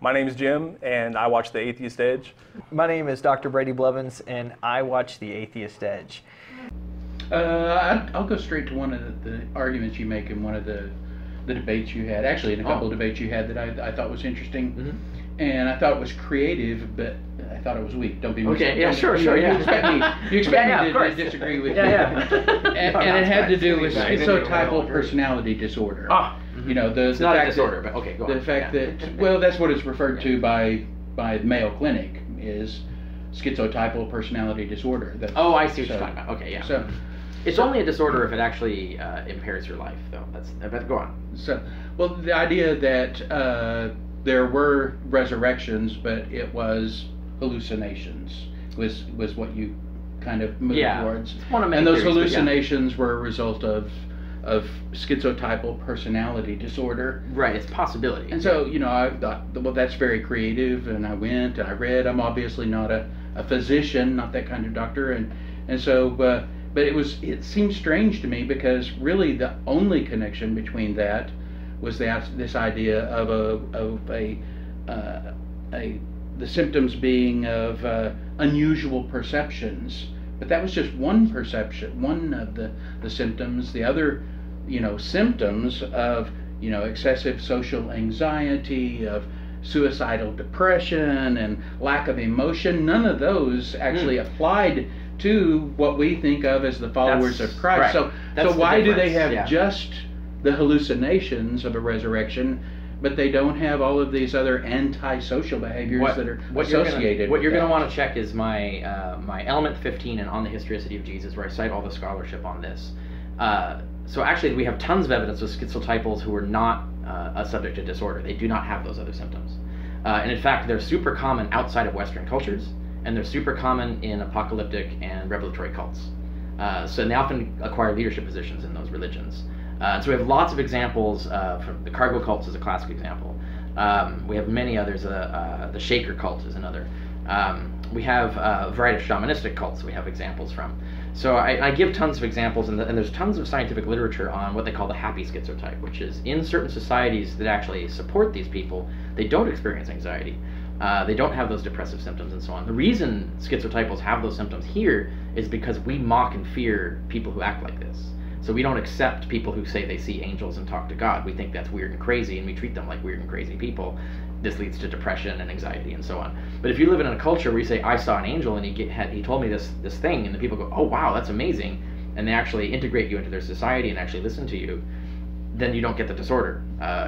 My name is Jim, and I watch the Atheist Edge. My name is Dr. Brady Blevins, and I watch the Atheist Edge. I'll go straight to one of the arguments you make in one of the debates you had. Actually, in a couple of debates you had that I thought was interesting. Mm-hmm. And I thought it was creative, but I thought it was weak. Don't be mistaken. Okay, yeah, sure, yeah. You expect me to disagree with you. And it had to do with schizotypal personality disorder. You know, it's not a disorder, but okay, go on. The fact that, well, that's what it's referred to by the Mayo Clinic, is schizotypal personality disorder. Oh, I see what you're talking about. Okay, yeah. So it's only a disorder if it actually impairs your life, though. But go on. So, well, the idea that there were resurrections, but it was hallucinations was what you kind of moved towards. And those hallucinations were a result of schizotypal personality disorder. Right, it's a possibility. And so, you know, I thought, well, that's very creative, and I went and I read. I'm obviously not a physician, not that kind of doctor, and so, but it seemed strange to me, because really the only connection between that was this idea of the symptoms being of unusual perceptions. But that was just one perception, one of the symptoms. The other, you know, symptoms of, you know, excessive social anxiety, of suicidal depression and lack of emotion, none of those actually applied to what we think of as the followers of Christ. Right. So why do they have just the hallucinations of a resurrection, but they don't have all of these other antisocial behaviors that are associated with what you're going to want to check is my Element 15 and On the Historicity of Jesus, where I cite all the scholarship on this. So actually we have tons of evidence of schizotypals who are not a subject to disorder. They do not have those other symptoms. And in fact, they're super common outside of Western cultures, and they're super common in apocalyptic and revelatory cults. So they often acquire leadership positions in those religions. So we have lots of examples. From the Kregel cults is a classic example. We have many others. The Shaker cult is another. We have a variety of shamanistic cults we have examples from. So I give tons of examples, and there's tons of scientific literature on what they call the happy schizotype, which is in certain societies that actually support these people, they don't experience anxiety. They don't have those depressive symptoms and so on. The reason schizotypals have those symptoms here is because we mock and fear people who act like this. So we don't accept people who say they see angels and talk to God. We think that's weird and crazy, and we treat them like weird and crazy people. This leads to depression and anxiety and so on. But if you live in a culture where you say, I saw an angel and he told me this thing, and the people go, oh wow, that's amazing, and they actually integrate you into their society and actually listen to you, then you don't get the disorder.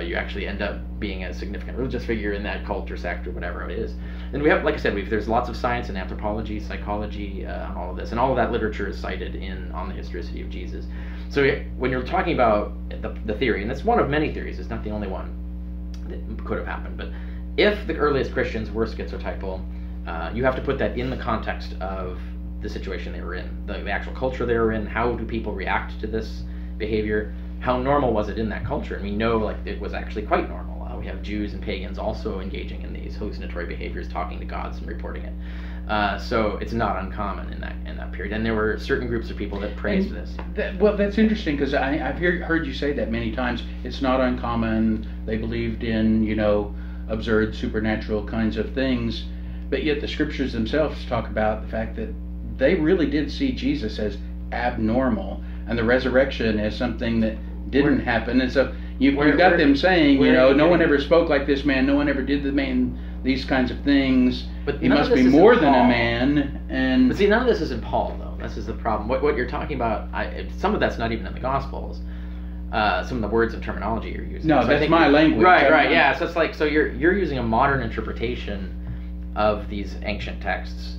You actually end up being a significant religious figure in that cult or sect or whatever it is. And we have, like I said, there's lots of science and anthropology, psychology on all of this, and all of that literature is cited on the Historicity of Jesus. So when you're talking about the theory, and it's one of many theories, it's not the only one that could have happened, but if the earliest Christians were schizotypal, you have to put that in the context of the situation they were in, the actual culture they were in. How do people react to this behavior? How normal was it in that culture? And we know, like, it was actually quite normal. We have Jews and pagans also engaging in these hallucinatory behaviors, talking to gods and reporting it. So it's not uncommon in that period. And there were certain groups of people that praised this. Well, that's interesting, because I've heard you say that many times. It's not uncommon. They believed in, you know, absurd supernatural kinds of things, but yet the scriptures themselves talk about the fact that they really did see Jesus as abnormal, and the resurrection as something that didn't happen. And so you've got them saying, you know, no one ever spoke like this man, no one ever did the man these kinds of things. But he must be more than a man. But see, none of this is in Paul, though. This is the problem. What you're talking about, some of that's not even in the Gospels. Some of the words and terminology you're using. No, so that's my language. Right, yeah. So it's like, so you're using a modern interpretation of these ancient texts.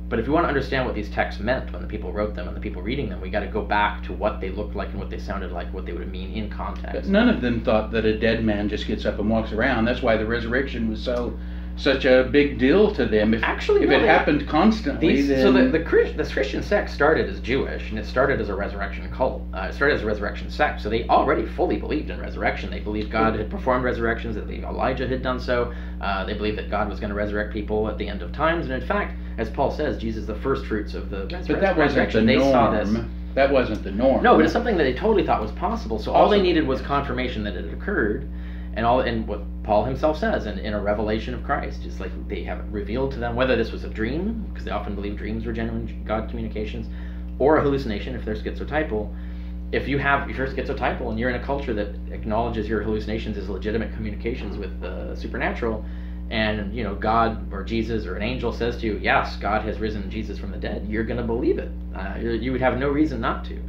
But if you want to understand what these texts meant when the people wrote them and the people reading them, we got to go back to what they looked like and what they sounded like, what they would mean in context. But none of them thought that a dead man just gets up and walks around. That's why the resurrection was such a big deal to them. If it happened constantly, then... So the Christian sect started as Jewish, and it started as a resurrection cult. It started as a resurrection sect, so they already fully believed in resurrection. They believed God had performed resurrections, that Elijah had done so. They believed that God was going to resurrect people at the end of times, and in fact, as Paul says, Jesus is the first fruits of the resurrection. But that wasn't the norm. They saw this. That wasn't the norm. No, but it's something that they totally thought was possible, so all they needed was confirmation that it had occurred. and what Paul himself says in a revelation of Christ is like they have revealed to them, whether this was a dream, because they often believe dreams were genuine God communications, or a hallucination if they're schizotypal. If you're schizotypal and you're in a culture that acknowledges your hallucinations as legitimate communications with the supernatural, and God or Jesus or an angel says to you, yes, God has risen Jesus from the dead, you're going to believe it. You would have no reason not to.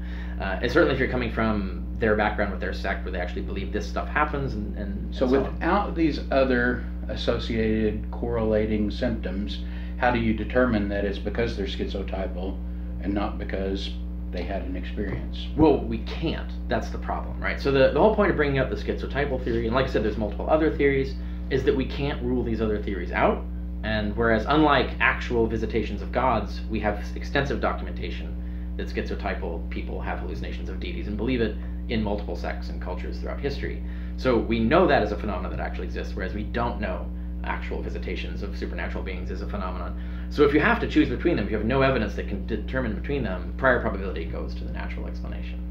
And certainly if you're coming from their background with their sect where they actually believe this stuff happens and so without these other associated correlating symptoms, how do you determine that it's because they're schizotypal and not because they had an experience? Well, we can't. That's the problem, right? So the whole point of bringing up the schizotypal theory, and like I said, there's multiple other theories, is that we can't rule these other theories out. And whereas unlike actual visitations of gods, we have extensive documentation that schizotypal people have hallucinations of deities and believe it in multiple sects and cultures throughout history. So we know that as a phenomenon that actually exists, whereas we don't know actual visitations of supernatural beings as a phenomenon. So if you have to choose between them, if you have no evidence that can determine between them, prior probability goes to the natural explanation.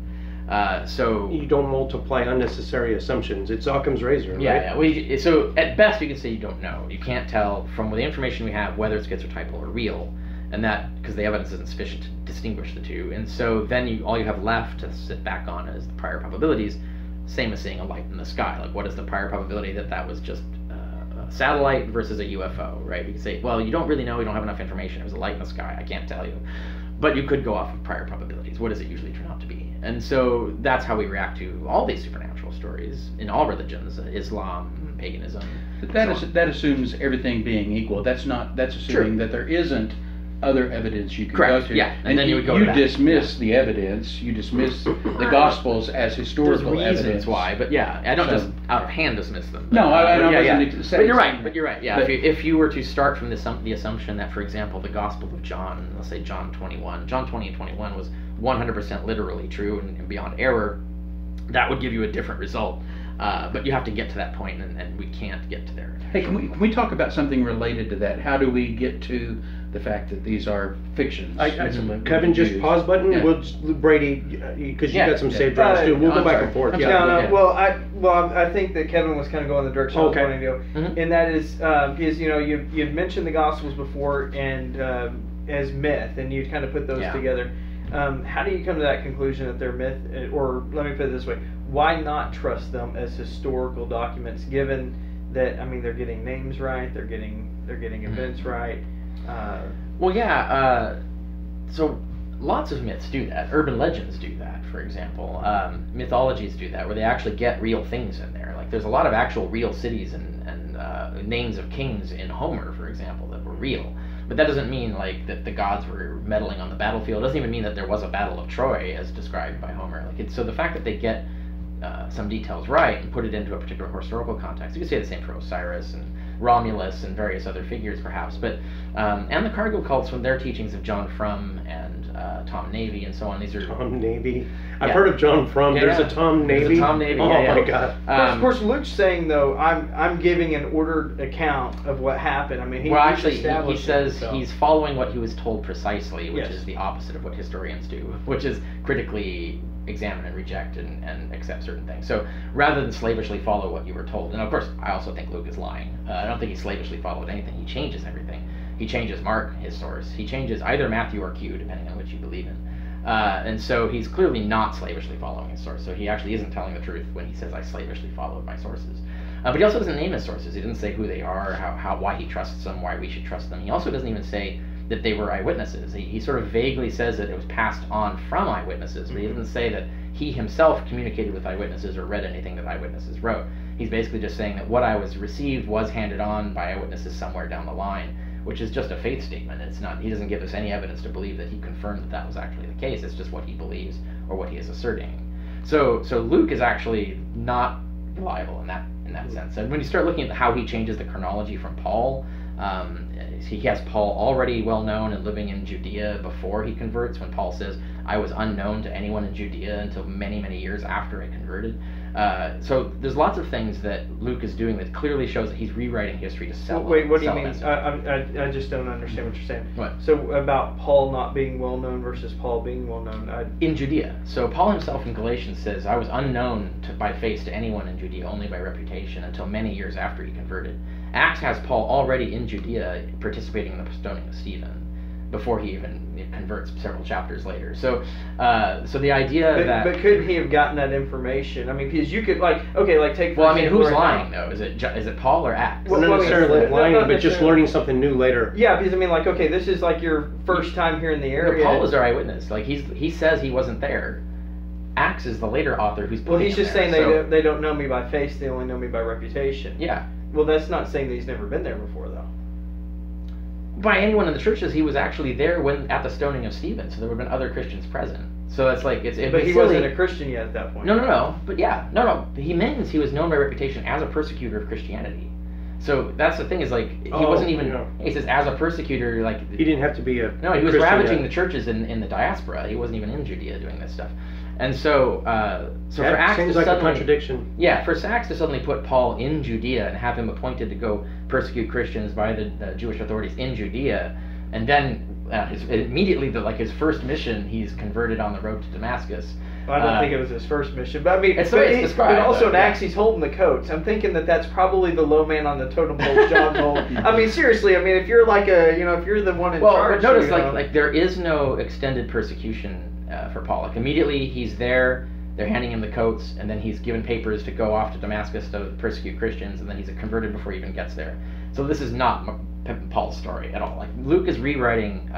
So you don't multiply unnecessary assumptions. It's Occam's razor, right? Yeah. So at best, you can say you don't know. You can't tell from the information we have whether it's schizotypal or real, and that because the evidence isn't sufficient to distinguish the two. And so then all you have left to sit back on is the prior probabilities. Same as seeing a light in the sky. Like, what is the prior probability that was just a satellite versus a UFO, right? You can say, well, you don't really know. You don't have enough information. It was a light in the sky. I can't tell you. But you could go off of prior probabilities. What does it usually turn out to be? And so that's how we react to all these supernatural stories in all religions, Islam, paganism. That assumes everything being equal. That's assuming that there isn't other evidence you can Correct. go to. Yeah. And then you would go to that. dismiss the evidence. You dismiss the Gospels as historical There's reasons evidence. why, but yeah, I don't just out of hand dismiss them. But, No, I wasn't saying. But you're right. Yeah, if you were to start from the assumption that, for example, the Gospel of John, let's say John 20 and 21 was 100% literally true and beyond error, that would give you a different result. But you have to get to that point, and we can't get to there. Hey, can we talk about something related to that? How do we get to the fact that these are fictions? Kevin, just pause button. Yeah. We'll Brady, because you got some save drives too. We'll go back and forth. Yeah. Well, I think that Kevin was kind of going the direction I was wanting to go, and that is because you've mentioned the Gospels before and as myth, and you'd kind of put those together. How do you come to that conclusion that they're myth? Or let me put it this way: why not trust them as historical documents, given that they're getting names right, they're getting events right? So lots of myths do that. Urban legends do that, for example. Mythologies do that, where they actually get real things in there. Like there's a lot of actual real cities and names of kings in Homer, for example, that were real. But that doesn't mean like that the gods were meddling on the battlefield. It doesn't even mean that there was a battle of Troy as described by Homer. So the fact that they get some details right and put it into a particular historical context. You could say the same for Osiris and Romulus and various other figures, perhaps. But and the Kregel cults from their teachings of John Frum and Tom Navy and so on. These are Tom Navy. I've heard of John Frum. There's a Tom Navy. There's a Tom Navy. Oh my God. Of course, Luke's saying though, I'm giving an ordered account of what happened. He says he's following what he was told precisely, which is the opposite of what historians do, which is critically examine and reject and accept certain things. So rather than slavishly follow what you were told, and of course I also think Luke is lying. I don't think he slavishly followed anything. He changes everything. He changes Mark, his source. He changes either Matthew or Q, depending on which you believe in. And so he's clearly not slavishly following his source. So he actually isn't telling the truth when he says I slavishly followed my sources. But he also doesn't name his sources. He doesn't say who they are, why he trusts them, why we should trust them. He also doesn't even say that they were eyewitnesses. He sort of vaguely says that it was passed on from eyewitnesses, but he doesn't say that he himself communicated with eyewitnesses or read anything that eyewitnesses wrote. He's basically just saying that what I was received was handed on by eyewitnesses somewhere down the line, which is just a faith statement. It's not. He doesn't give us any evidence to believe that he confirmed that that was actually the case. It's just what he believes or what he is asserting. So Luke is actually not reliable in that sense. And when you start looking at how he changes the chronology from Paul, he has Paul already well known and living in Judea before he converts. When Paul says, I was unknown to anyone in Judea until many, many years after I converted. So there's lots of things that Luke is doing that clearly shows that he's rewriting history to sell. Wait, what do you sell mean? message. I just don't understand what you're saying. What? So about Paul not being well known versus Paul being well known. In Judea. So Paul himself in Galatians says, I was unknown by face to anyone in Judea, only by reputation, until many years after he converted. Acts has Paul already in Judea participating in the stoning of Stephen before he even converts several chapters later. So the idea but couldn't he have gotten that information? I mean, because you could take. Well, I mean, who's lying though? Is it Paul or Acts? Well, not necessarily lying, but just learning something new later. Yeah, because I mean, this is like your first time here in the area. No, Paul was their eyewitness. Like he says he wasn't there. Acts is the later author who's. Well, he's just saying they don't know me by face; they only know me by reputation. Yeah. Well, that's not saying that he's never been there before, though. By anyone in the churches, he was actually there at the stoning of Stephen, so there would have been other Christians present. So it's like But he wasn't a Christian yet at that point. No. But yeah, no. He means he was known by reputation as a persecutor of Christianity. So that's the thing is he wasn't even. Yeah. He says as a persecutor, he didn't have to be a. No, he was ravaging the churches in the diaspora. He wasn't even in Judea doing this stuff. And so for Acts seems like a contradiction. Yeah, for Acts to suddenly put Paul in Judea and have him appointed to go persecute Christians by the Jewish authorities in Judea, and then immediately his first mission, he's converted on the road to Damascus. Well, I don't think it was his first mission, but I mean, it's the way it's described. But also in Acts, he's holding the coats. I'm thinking that's probably the low man on the totem pole job role. I mean, seriously. I mean, if you're if you're the one in charge. Well, notice there is no extended persecution for Paul. Immediately he's there. They're handing him the coats, and then he's given papers to go off to Damascus to persecute Christians, and then he's converted before he even gets there. So this is not Paul's story at all. Luke is rewriting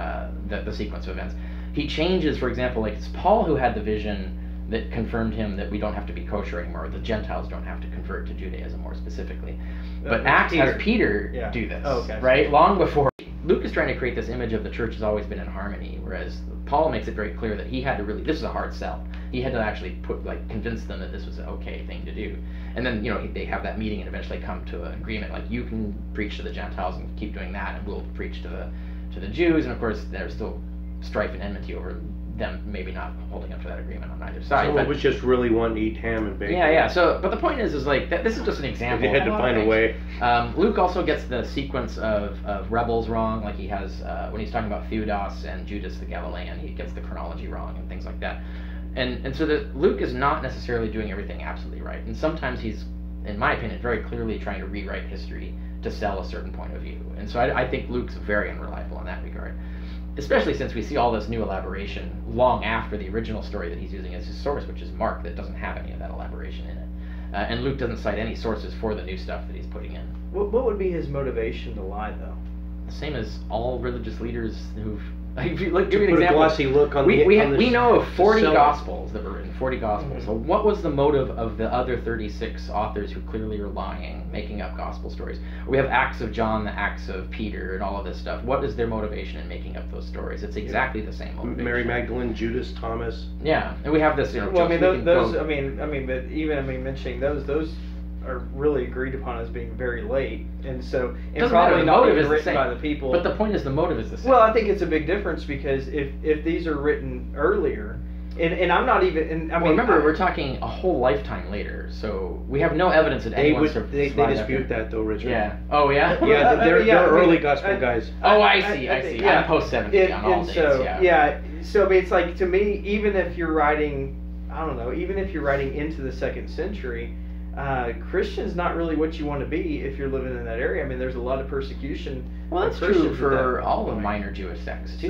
the sequence of events. He changes, for example, it's Paul who had the vision that confirmed him that we don't have to be kosher anymore. The Gentiles don't have to convert to Judaism more specifically. But Acts has Peter do this, right? Long before. Luke is trying to create this image of the church has always been in harmony, whereas Paul makes it very clear that he had to this is a hard sell. He had to actually convince them that this was an okay thing to do. And then, they have that meeting and eventually come to an agreement, you can preach to the Gentiles and keep doing that, and we'll preach to the Jews. And of course, there's still strife and enmity over them maybe not holding up to that agreement on either side. Someone was just really wanting to eat ham and bacon. Yeah. So, but the point is this is just an example. They had to find a way. Luke also gets the sequence of rebels wrong. He has when he's talking about Theudas and Judas the Galilean, he gets the chronology wrong and things like that. And so Luke is not necessarily doing everything absolutely right. And sometimes he's, in my opinion, very clearly trying to rewrite history to sell a certain point of view. And so I think Luke's very unreliable in that regard. Especially since we see all this new elaboration long after the original story that he's using as his source, which is Mark, that doesn't have any of that elaboration in it. And Luke doesn't cite any sources for the new stuff that he's putting in. What would be his motivation to lie, though? The same as all religious leaders who've... give me an put example. A glossy look on we know of 40 Gospels that were written, 40 Gospels. Mm-hmm. So what was the motive of the other 36 authors who clearly are lying, making up Gospel stories? We have Acts of John, the Acts of Peter, and all of this stuff. What is their motivation in making up those stories? It's exactly the same motivation. Mary Magdalene, Judas, Thomas. Yeah, and we have this, Well, mentioning those are really agreed upon as being very late, and probably not even written by the people. But the point is, the motive is the same. Well, I think it's a big difference because if these are written earlier, and I'm not even. Remember, we're talking a whole lifetime later, so we have no evidence that anyone they dispute that though, Richard. Yeah. Oh yeah. Yeah, they're early gospel guys. I see. Yeah. I'm post 70 on all dates. So it's to me, even if you're writing, even if you're writing into the 2nd century. Christian's not really what you want to be if you're living in that area. There's a lot of persecution. Well, that's true for all the minor Jewish sects too.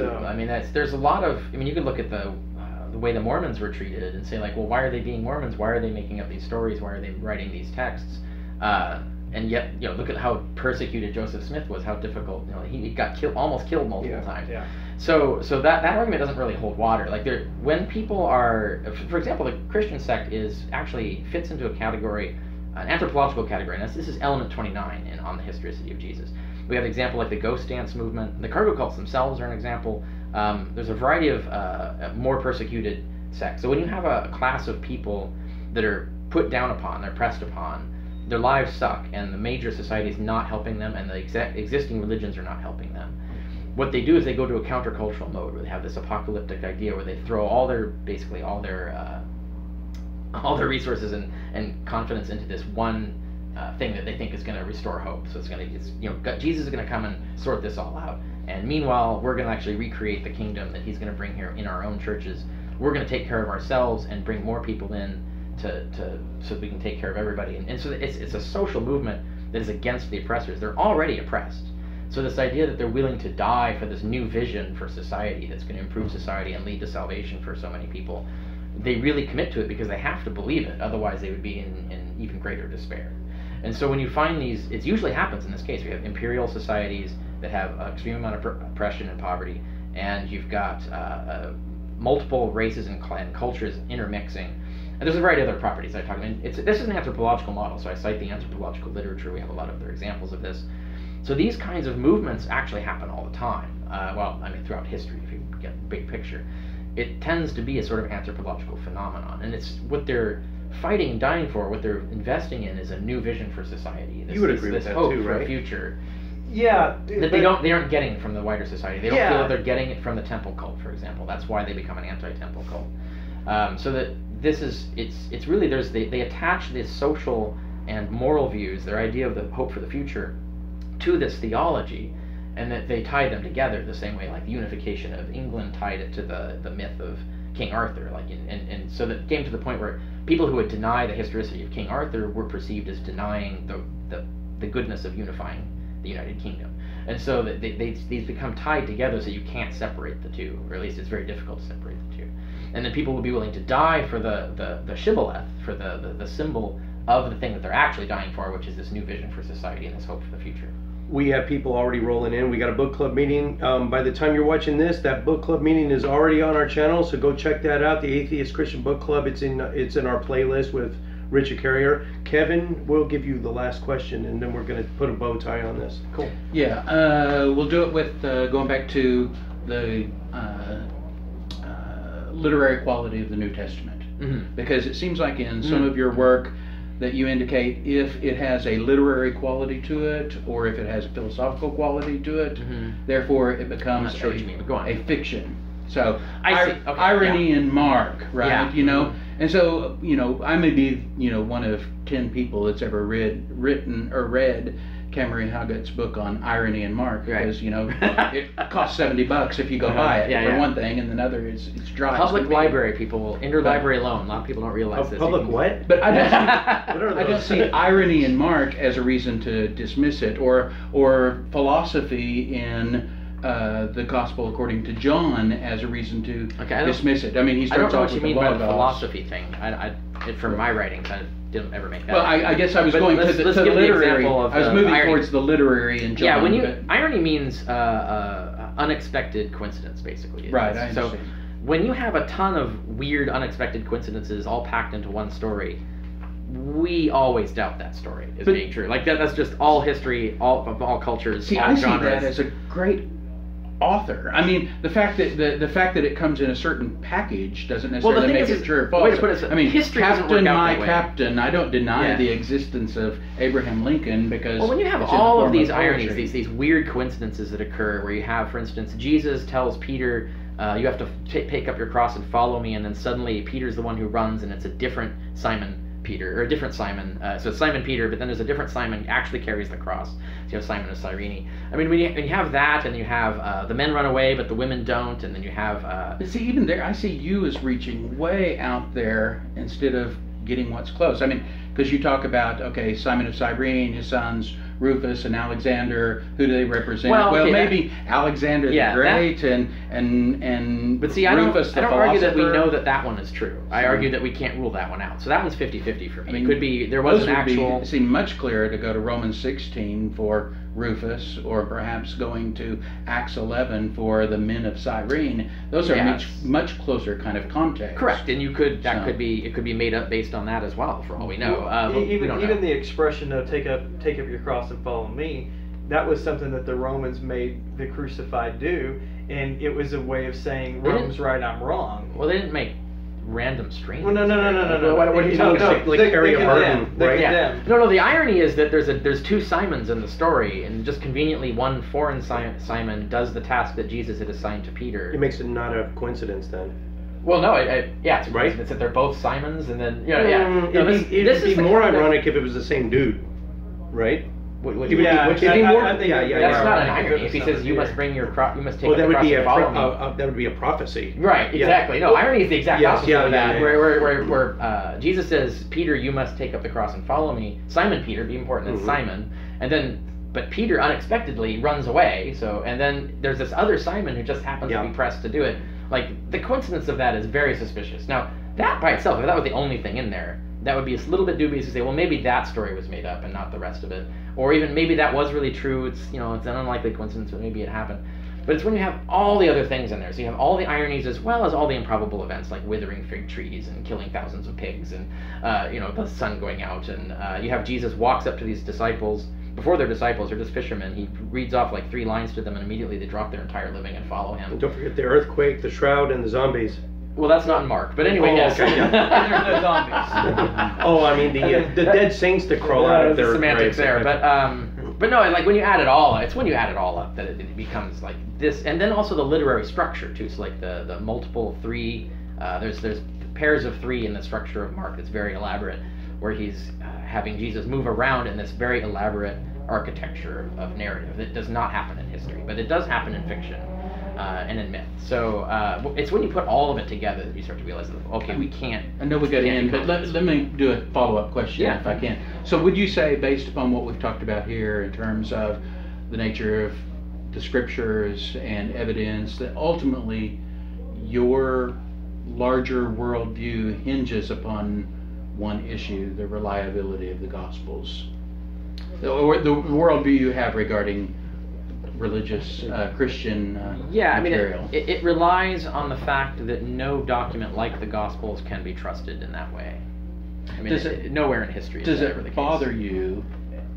There's a lot of. You could look at the way the Mormons were treated and say why are they being Mormons? Why are they making up these stories? Why are they writing these texts? And yet, look at how persecuted Joseph Smith was. How difficult. He got almost killed multiple times. Yeah. So that argument doesn't really hold water. When people are, for example, the Christian sect actually fits into a category, an anthropological category, and this is element 29 on the historicity of Jesus. We have an example like the ghost dance movement. The cargo cults themselves are an example. There's a variety of more persecuted sects. So when you have a class of people that are put down upon, they're pressed upon, their lives suck, and the major society is not helping them, and the existing religions are not helping them. what they do is they go to a countercultural mode where they have this apocalyptic idea where they throw all their resources and confidence into this one thing that they think is going to restore hope. So Jesus is going to come and sort this all out, and meanwhile we're going to actually recreate the kingdom that he's going to bring here in our own churches. We're going to take care of ourselves and bring more people in so we can take care of everybody. And so it's a social movement that is against the oppressors. They're already oppressed. So this idea that they're willing to die for this new vision for society that's going to improve society and lead to salvation for so many people, they really commit to it because they have to believe it. Otherwise, they would be in even greater despair. And so when you find these, it usually happens in this case. We have imperial societies that have an extreme amount of oppression and poverty, and you've got multiple races and cultures intermixing. And there's a variety of other properties I talk about. This is an anthropological model, so I cite the anthropological literature. We have a lot of other examples of this. So these kinds of movements actually happen all the time. Throughout history, if you get the big picture. It tends to be a sort of anthropological phenomenon. And it's what they're fighting and dying for, what they're investing in is a new vision for society. You would agree with that hope too, for right? a future. Yeah. That they aren't getting from the wider society. They don't feel that they're getting it from the temple cult, for example. That's why they become an anti-temple cult. So that this is, it's really, they attach this social and moral views, their idea of the hope for the future, to this theology, and that they tie them together the same way like the unification of England tied it to the myth of King Arthur, and so that it came to the point where people who would deny the historicity of King Arthur were perceived as denying the goodness of unifying the United Kingdom. And so that these become tied together, so you can't separate the two, or at least it's very difficult to separate the two. And then people will be willing to die for the shibboleth, for the symbol of the thing that they're actually dying for, which is this new vision for society and this hope for the future. We have people already rolling in. We got a book club meeting. By the time you're watching this, that book club meeting is already on our channel, so go check that out. The Atheist Christian Book Club. It's in our playlist with Richard Carrier. Kevin, we'll give you the last question, and then we're going to put a bow tie on this. Cool. Yeah, we'll do it with going back to the literary quality of the New Testament, because it seems like in some of your work that you indicate if it has a literary quality to it or if it has a philosophical quality to it, therefore it becomes a fiction. So irony and mark, right? Yeah. You know, and so I may be one of 10 people that's ever read Cameron Haggott's book on irony and mark, because it costs $70 if you go buy it for one thing, and another it's dry. Public library people, interlibrary loan. A lot of people don't realize this. Public what? But I don't see irony and mark as a reason to dismiss it, or philosophy in the Gospel according to John as a reason to dismiss it. I mean, he starts off with the I don't know what you mean by the philosophy thing. From my writings, I didn't ever make that. Well, I guess I was going to the literary. I was moving towards the literary in John. Yeah, irony means unexpected coincidence, basically. Right, I understand. So when you have a ton of weird, unexpected coincidences all packed into one story, we always doubt that story as being true. Like that's just all history, all cultures, all genres. I see that as a great author. I mean, the fact that it comes in a certain package doesn't necessarily make it true or false. Way to put it, I mean, history Captain, my captain. I don't deny the existence of Abraham Lincoln because. Well, when you have all of these ironies, these weird coincidences that occur, where you have, for instance, Jesus tells Peter, "You have to pick up your cross and follow me," and then suddenly Peter's the one who runs, and it's a different Simon Peter, or a different Simon. So it's Simon Peter, but then there's a different Simon actually carries the cross. So you have Simon of Cyrene. I mean, when you have that, and you have the men run away, but the women don't, and then you have. See, even there, I see you as reaching way out there instead of getting what's close. I mean, because you talk about Simon of Cyrene, his sons Rufus and Alexander. Who do they represent? Well, maybe Alexander the Great and but see, Rufus I don't argue that we know that one is true. I argue that we can't rule that one out. So that one's 50-50 for me. I mean, it could be there was an actual. It seemed much clearer to go to Romans 16 for Rufus, or perhaps going to Acts 11 for the men of Cyrene. Those are much closer kind of context. Correct, and it could be made up based on that as well, for all we know. Even the expression of take up your cross and follow me, that was something that the Romans made the crucified do, and it was a way of saying Rome's right, I'm wrong. Well, they didn't make random strangers. Well, no. What are you talking about? Like Harry Harden, right? Yeah. No. The irony is that there's two Simons in the story, and just conveniently, one foreign Simon does the task that Jesus had assigned to Peter. It makes it not a coincidence then. Well, no, it's a right? coincidence that they're both Simons, and then It'd be more ironic if it was the same dude, right? That's That's not an irony. If he says you must bring your cross, you must take the cross and follow me. That would be a prophecy. Right, exactly. No, irony is the exact opposite of that. Yeah. Where Jesus says, Peter, you must take up the cross and follow me. Simon Peter, be important, it's Simon. And then, but Peter unexpectedly runs away. So, and then there's this other Simon who just happens to be pressed to do it. Like, the coincidence of that is very suspicious. Now, that by itself, if that was the only thing in there, that would be a little bit dubious to say, well, maybe that story was made up and not the rest of it. Or even maybe that was really true. It's it's an unlikely coincidence, but maybe it happened. But it's when you have all the other things in there. So you have all the ironies as well as all the improbable events like withering fig trees and killing thousands of pigs and the sun going out. And you have Jesus walks up to these disciples. Before they're disciples, they're just fishermen. He reads off like 3 lines to them, and immediately they drop their entire living and follow him. And don't forget the earthquake, the shroud, and the zombies. Well, that's not in Mark, but anyway, yes. Okay, there's no zombies. I mean the dead saints that crawl out of their semantics graves. there, but no, like when you add it all, it's when you add it all up that it becomes like this, and then also the literary structure too. So like the multiple 3, there's pairs of 3 in the structure of Mark that's very elaborate, where he's having Jesus move around in this very elaborate architecture of narrative that does not happen in history, but it does happen in fiction. And in myth. So it's when you put all of it together that you start to realize that, okay, we can't. I know we got to end, but let me do a follow-up question if I can. So would you say, based upon what we've talked about here in terms of the nature of the scriptures and evidence, that ultimately your larger worldview hinges upon one issue, the reliability of the Gospels? Or the worldview you have regarding religious Christian material. It relies on the fact that no document like the Gospels can be trusted in that way. I mean, nowhere in history is that ever the case. Does it bother you,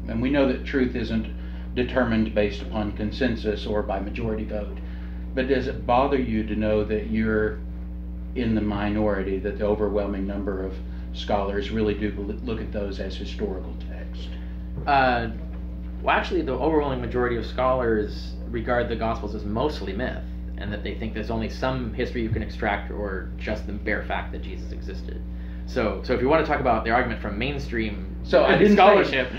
and we know that truth isn't determined based upon consensus or by majority vote, but does it bother you to know that you're in the minority, that the overwhelming number of scholars really do look at those as historical text? Well, actually, the overwhelming majority of scholars regard the Gospels as mostly myth, and that they think there's only some history you can extract or just the bare fact that Jesus existed. So if you want to talk about the argument from mainstream scholarship,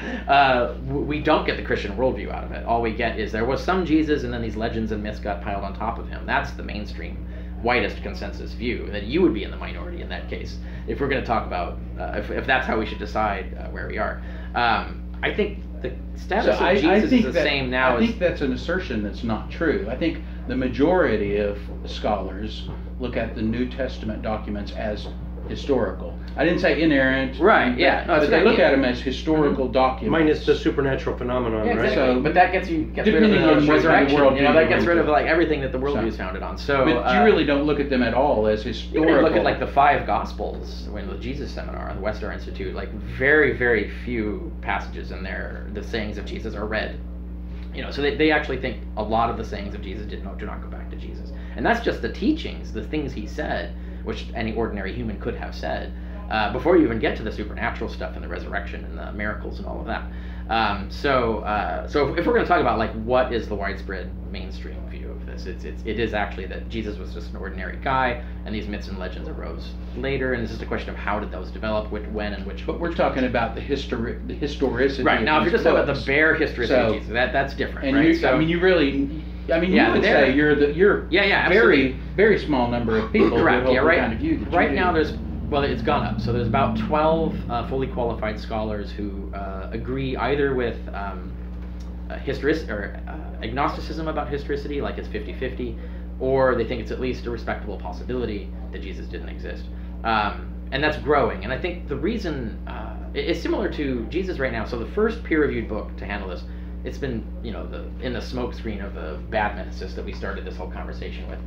we don't get the Christian worldview out of it. All we get is there was some Jesus, and then these legends and myths got piled on top of him. That's the mainstream, whitest consensus view, that you would be in the minority in that case, if we're going to talk about, if that's how we should decide where we are. I think the status of Jesus is the same now. I think that's an assertion that's not true. I think the majority of scholars look at the New Testament documents as historical. I didn't say inerrant. Right, yeah. No, but they look at them as historical documents. Minus the supernatural phenomenon, right? Exactly. So, but that gets rid of the resurrection. That gets rid of like everything that the worldview is founded on. So, but you really don't look at them at all as historical. You look at like the 5 Gospels, when the Jesus Seminar, the Western Institute, like very, very few passages in there, the sayings of Jesus are read. So they actually think a lot of the sayings of Jesus do not go back to Jesus. And that's just the teachings, the things he said, which any ordinary human could have said, before you even get to the supernatural stuff and the resurrection and the miracles and all of that. So if we're going to talk about like what is the widespread mainstream view of this, it is actually that Jesus was just an ordinary guy, and these myths and legends arose later, and it's just a question of how did those develop, when and which. But we're talking about the historicity. Right, now if you're just talking about the bare historicity of Jesus, that's different. And right? you would say you're very, very small number of people. Correct. Who Right. Kind of view that right now it's gone up. So there's about 12 fully qualified scholars who agree either with agnosticism about historicity, like it's 50-50, or they think it's at least a respectable possibility that Jesus didn't exist. And that's growing. And I think the reason it's similar to Jesus right now. So the first peer-reviewed book to handle this, it's been, in the smokescreen of the bad mythicists that we started this whole conversation with.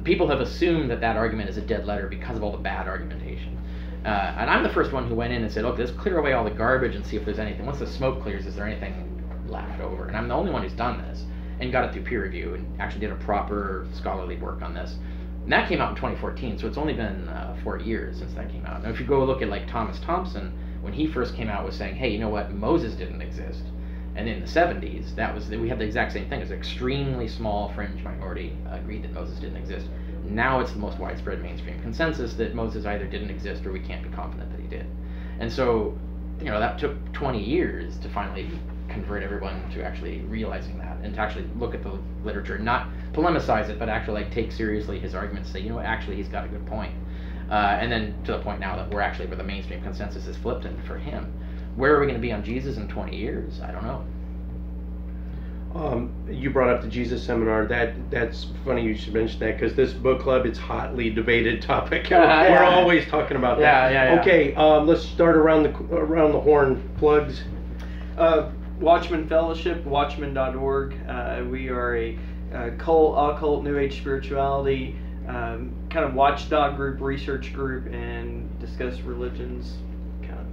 People have assumed that argument is a dead letter because of all the bad argumentation. And I'm the first one who went in and said, let's clear away all the garbage and see if there's anything. Once the smoke clears, is there anything left over? And I'm the only one who's done this and got it through peer review and actually did a proper scholarly work on this. And that came out in 2014, so it's only been 4 years since that came out. Now, if you go look at like Thomas Thompson, when he first came out, was saying, hey, you know what, Moses didn't exist. And in the 70s, we had the exact same thing. It was an extremely small fringe minority agreed that Moses didn't exist. Now it's the most widespread mainstream consensus that Moses either didn't exist or we can't be confident that he did. And so, that took 20 years to finally convert everyone to actually realizing that, and to actually look at the literature, not polemicize it, but actually like take seriously his arguments, say, actually he's got a good point. And then to the point now that where the mainstream consensus is flipped, and for him, where are we going to be on Jesus in 20 years? I don't know. You brought up the Jesus seminar. That's funny you should mention that, because this book club, it's hotly debated topic. We're always talking about that. Yeah. Okay, let's start around the horn. Plugs. Watchman Fellowship, watchman.org. We are a occult, New Age spirituality kind of watchdog group, research group, and discuss religions kind of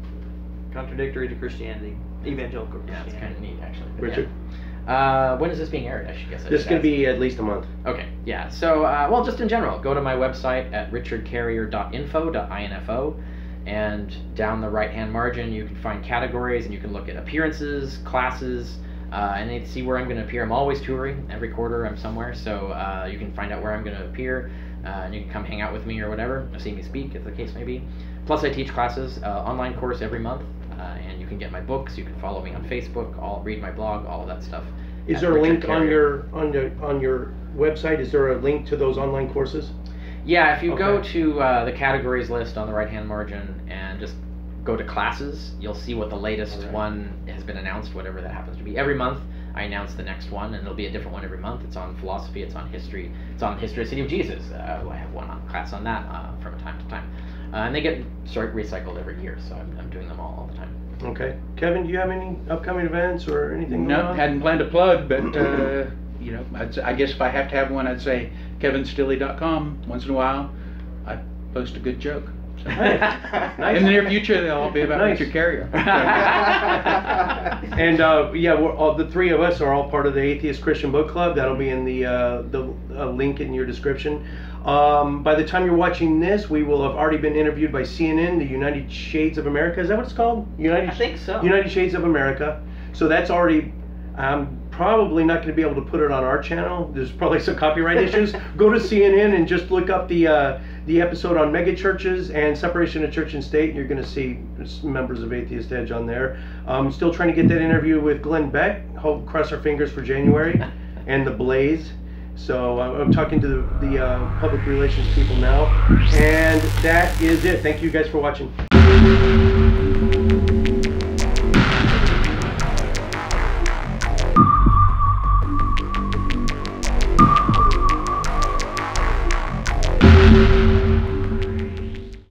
contradictory to Christianity, evangelical Christianity. Yeah, it's kind of neat, actually. Richard? Yeah. When is this being aired? I should guess. This is going to be at least a month. Okay, yeah. So, just in general, go to my website at richardcarrier.info, and down the right-hand margin, you can find categories, and you can look at appearances, classes, and then see where I'm going to appear. I'm always touring. Every quarter I'm somewhere, so you can find out where I'm going to appear, and you can come hang out with me or whatever, or see me speak, if the case may be. Plus, I teach classes, online course every month, and you can get my books. You can follow me on Facebook, read my blog, all of that stuff. Is there a link on your website? Is there a link to those online courses? Yeah, if you go to the categories list on the right-hand margin and just go to classes, you'll see what the latest one has been announced, whatever that happens to be. Every month, I announce the next one, and it'll be a different one every month. It's on philosophy, it's on history, it's on the history of the city of Jesus. I have one class on that from time to time. And they get recycled every year, so I'm doing them all the time. Okay. Kevin, do you have any upcoming events or anything? No, hadn't planned to plug, but I guess if I have to have one, I'd say kevinstilley.com. Once in a while, I post a good joke. So. Nice. In the near future, they'll all be about Richard Carrier. And the three of us are all part of the Atheist Christian Book Club. That'll be in the link in your description. By the time you're watching this, we will have already been interviewed by CNN, the United Shades of America. Is that what it's called? I think so. United Shades of America. So that's already. I'm probably not going to be able to put it on our channel. There's probably some copyright issues. Go to CNN and just look up the episode on megachurches and separation of church and state, and you're going to see members of Atheist Edge on there. I'm still trying to get that interview with Glenn Beck. Hope cross our fingers for January, and the Blaze. So I'm talking to the public relations people now, and that is it. Thank you guys for watching.